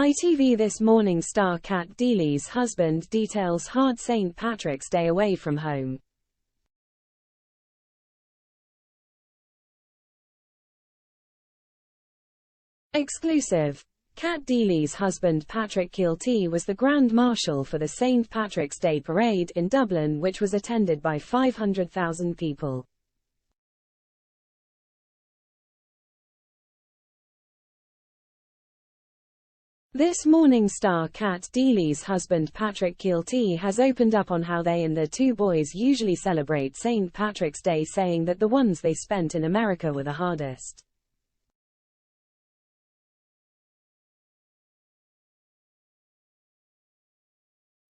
ITV This Morning star Cat Deeley's husband details hard St. Patrick's Day away from home. Exclusive. Cat Deeley's husband Patrick Deeley was the Grand Marshal for the St. Patrick's Day Parade in Dublin, which was attended by 500,000 people. This Morning star Cat Deeley's husband Patrick Deeley has opened up on how they and their two boys usually celebrate St. Patrick's Day, saying that the ones they spent in America were the hardest.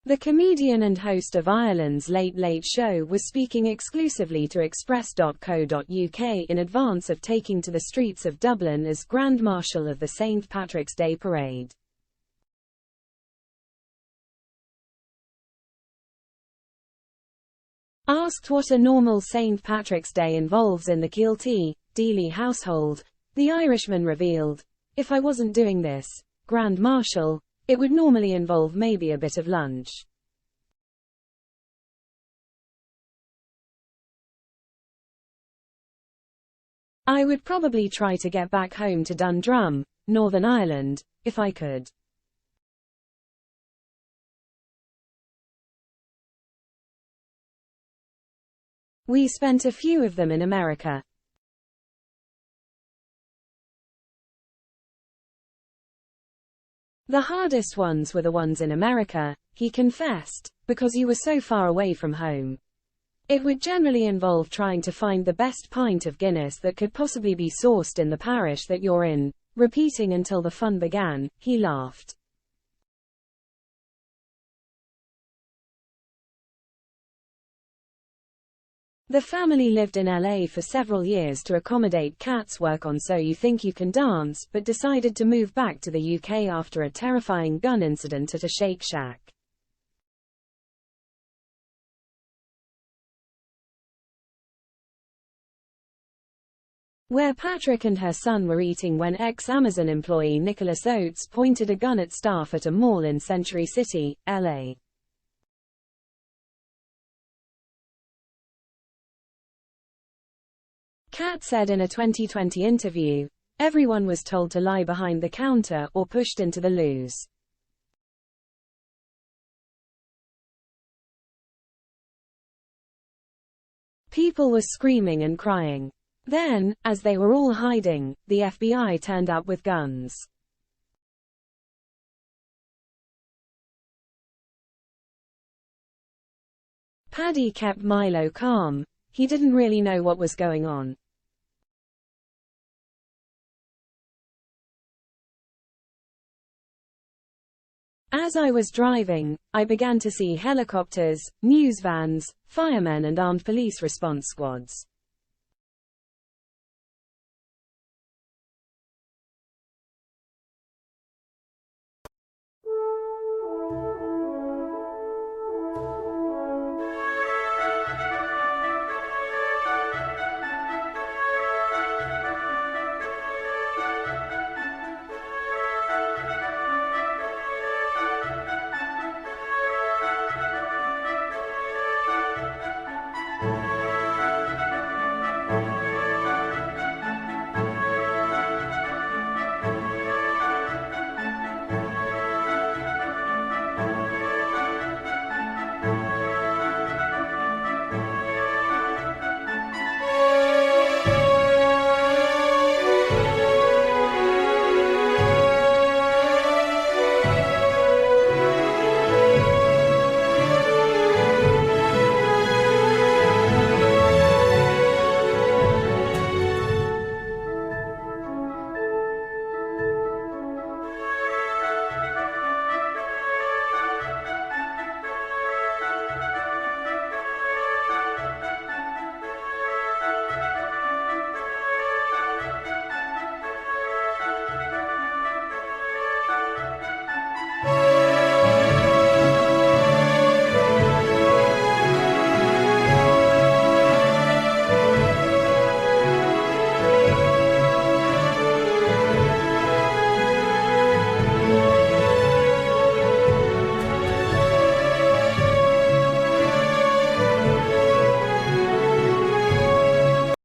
The comedian and host of Ireland's Late Late Show was speaking exclusively to Express.co.uk in advance of taking to the streets of Dublin as Grand Marshal of the St. Patrick's Day Parade. Asked what a normal St. Patrick's Day involves in the Deeley household, the Irishman revealed, "If I wasn't doing this, Grand Marshal, it would normally involve maybe a bit of lunch. I would probably try to get back home to Dundrum, Northern Ireland, if I could. We spent a few of them in America. The hardest ones were the ones in America," he confessed, "because you were so far away from home. It would generally involve trying to find the best pint of Guinness that could possibly be sourced in the parish that you're in." Repeating until the fun began, he laughed. The family lived in LA for several years to accommodate Cat's work on So You Think You Can Dance, but decided to move back to the UK after a terrifying gun incident at a Shake Shack. Where Patrick and her son were eating when ex-Amazon employee Nicholas Oates pointed a gun at staff at a mall in Century City, LA. Cat said in a 2020 interview, "Everyone was told to lie behind the counter or pushed into the loos. People were screaming and crying. Then, as they were all hiding, the FBI turned up with guns. Paddy kept Milo calm. He didn't really know what was going on. As I was driving, I began to see helicopters, news vans, firemen and armed police response squads.